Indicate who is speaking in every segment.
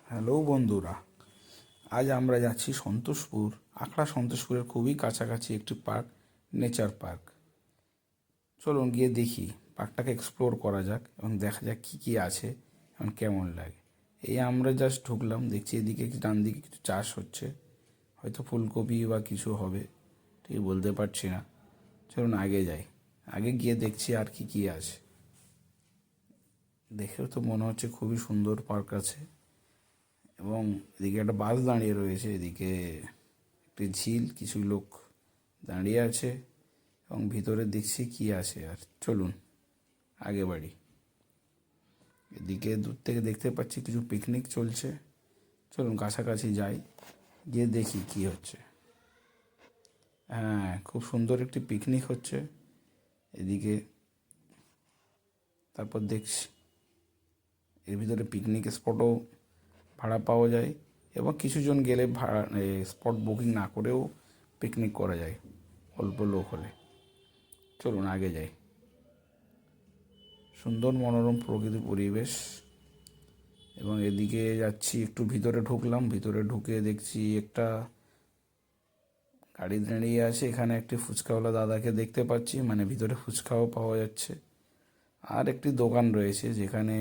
Speaker 1: Hello বন্ধুরা, আজ আমরা যাচ্ছি সন্তোষপুর। আখড়া সন্তোষপুরের খুবই কাছাকাছি একটি পার্ক, নেচার পার্ক। চলুন গিয়ে দেখি, পার্কটাকে এক্সপ্লোর করা যাক এবং দেখা যাক কী কী আছে এবং কেমন লাগে। এই আমরা জাস্ট ঢুকলাম, দেখছি এদিকে ডান দিকে কিছু চাষ হচ্ছে, হয়তো ফুলকপি বা কিছু হবে, ঠিক বলতে পারছি না। চলুন আগে যাই, আগে গিয়ে দেখছি আর কি কী আছে। দেখেও তো মনে হচ্ছে খুবই সুন্দর পার্ক আছে। এবং এদিকে একটা বাস দাঁড়িয়ে রয়েছে, এদিকে একটি ঝিল, কিছু লোক দাঁড়িয়ে আছে এবং ভিতরে দেখছি কি আছে। আর চলুন আগে বাড়ি। এদিকে দূর থেকে দেখতে পাচ্ছি কিছু পিকনিক চলছে। চলুন কাছাকাছি যাই, গিয়ে দেখি কি হচ্ছে। হ্যাঁ, খুব সুন্দর একটি পিকনিক হচ্ছে এদিকে। তারপর দেখছি এর ভিতরে পিকনিক স্পটও ভাড়া পাওয়া যায় এবং কিছুজন গেলে ভাড়া স্পট বুকিং না করেও পিকনিক করা যায় অল্প লোক হলে। চলুন আগে যাই। সুন্দর মনোরম প্রকৃতির পরিবেশ। এবং এদিকে যাচ্ছি, একটু ভিতরে ঢুকলাম, ভিতরে ঢুকে দেখছি একটা গাড়ি দাঁড়িয়ে আছে। এখানে একটি ফুচকাওয়ালা দাদাকে দেখতে পাচ্ছি, মানে ভিতরে ফুচকাও পাওয়া যাচ্ছে। আর একটি দোকান রয়েছে যেখানে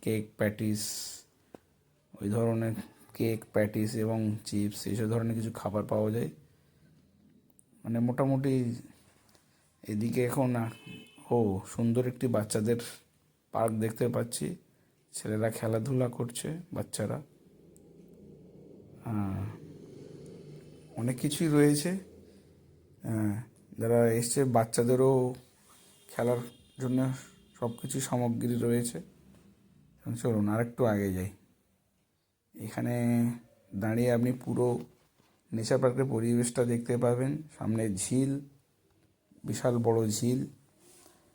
Speaker 1: কেক প্যাটিস, ওই ধরনের কেক প্যাটিস এবং চিপস এইসব ধরনের কিছু খাবার পাওয়া যায়। মানে মোটামুটি এদিকে এখন সুন্দর একটি বাচ্চাদের পার্ক দেখতে পাচ্ছি। ছেলেরা খেলাধুলা করছে, বাচ্চারা। অনেক কিছুই রয়েছে। যারা এসছে বাচ্চাদেরও খেলার জন্য সব কিছু সামগ্রী রয়েছে। চলুন আর একটু আগে যাই। এখানে দাঁড়িয়ে আপনি পুরো নেচার পার্কের পরিবেশটা দেখতে পাবেন। সামনে ঝিল, বিশাল বড় ঝিল,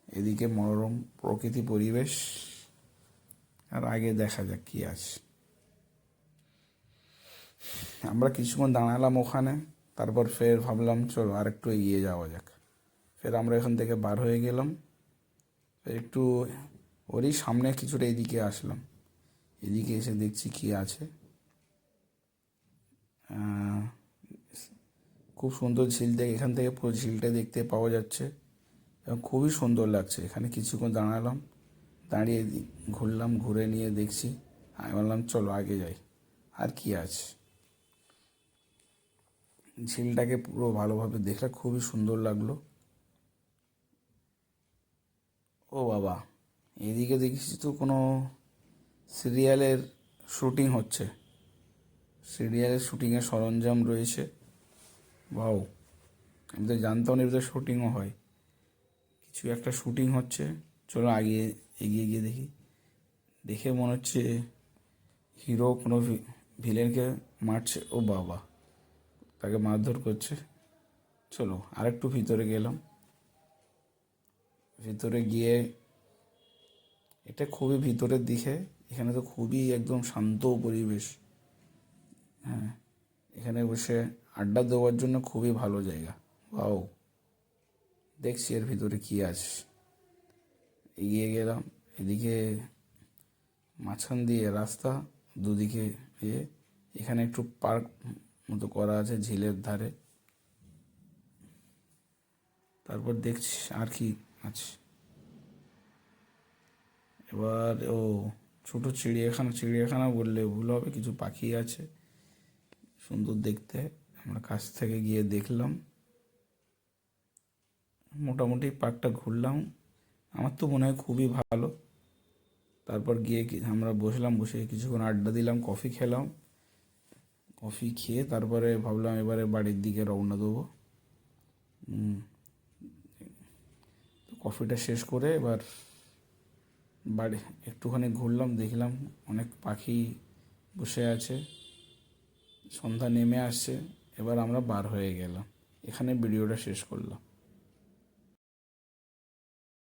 Speaker 1: এদিকে মনোরম প্রকৃতি পরিবেশ। আর আগে দেখা যাক কি আছে। আমরা কিছুক্ষণ দাঁড়ালাম ওখানে, তারপর ফের ভাবলাম চলো আর একটু এগিয়ে যাওয়া যাক। ফের আমরা এখান থেকে বার হয়ে গেলাম, একটু ওরই সামনে কিছুটা এদিকে আসলাম। এদিকে এসে দেখছি কি আছে। খুব সুন্দর ঝিল, থেকে এখান থেকে পুরো ঝিলটা দেখতে পাওয়া যাচ্ছে এবং খুবই সুন্দর লাগছে। এখানে কিছুক্ষণ দাঁড়ালাম, দাঁড়িয়ে ঘুরলাম, ঘুরে নিয়ে দেখছি। আমি বললাম চলো আগে যাই আর কি আছে। ঝিলটাকে পুরো ভালোভাবে দেখলে খুবই সুন্দর লাগলো। ও বাবা, এদিকে দেখছি তো কোনো সিরিয়ালের শুটিং হচ্ছে। সিরিয়ালের শুটিংয়ের সরঞ্জাম রয়েছে। বাউ, আমি তো জানতাম না এর ভিতরে শুটিংও হয়। কিছু একটা শুটিং হচ্ছে। চলো আগে এগিয়ে গিয়ে দেখি। দেখে মনে হচ্ছে হিরো কোনো ভিলেনকে মারছে। ও বাবা, তাকে মারধর করছে। চলো আরেকটু ভিতরে গেলাম। ভিতরে গিয়ে, এটা খুবই ভিতরের দিকে, এখানে তো খুবই একদম শান্ত পরিবেশ। হ্যাঁ, এখানে বসে আড্ডা দেওয়ার জন্য খুবই ভালো জায়গা। বাও, দেখছি এর ভিতরে কি আছে। এগিয়ে গেলাম, এদিকে মাঝখান দিয়ে রাস্তা, দুদিকে এখানে একটু পার্ক মতো করা আছে ঝিলের ধারে। তারপর দেখছি আর কি আছে। এবার ছোট চিড়িয়াখানা, চিড়িয়াখানা বললে ভুল হবে, কিছু পাখি আছে সুন্দর দেখতে। আমরা কাছ থেকে গিয়ে দেখলাম, মোটামুটি পার্কটা ঘুরলাম। আমার তো মনে হয় খুবই ভালো। তারপর গিয়ে আমরা বসলাম, বসে কিছুক্ষণ আড্ডা দিলাম, কফি খেলাম। কফি খেয়ে তারপরে ভাবলাম এবারে বাড়ির দিকে রওনা দেবো। কফিটা শেষ করে এবার বাড়ি একটুখানি ঘুরলাম, দেখলাম অনেক পাখি বসে আছে। সন্ধ্যা নেমে আসছে, এবার আমরা বার হয়ে গেলাম। এখানে ভিডিওটা শেষ করলাম।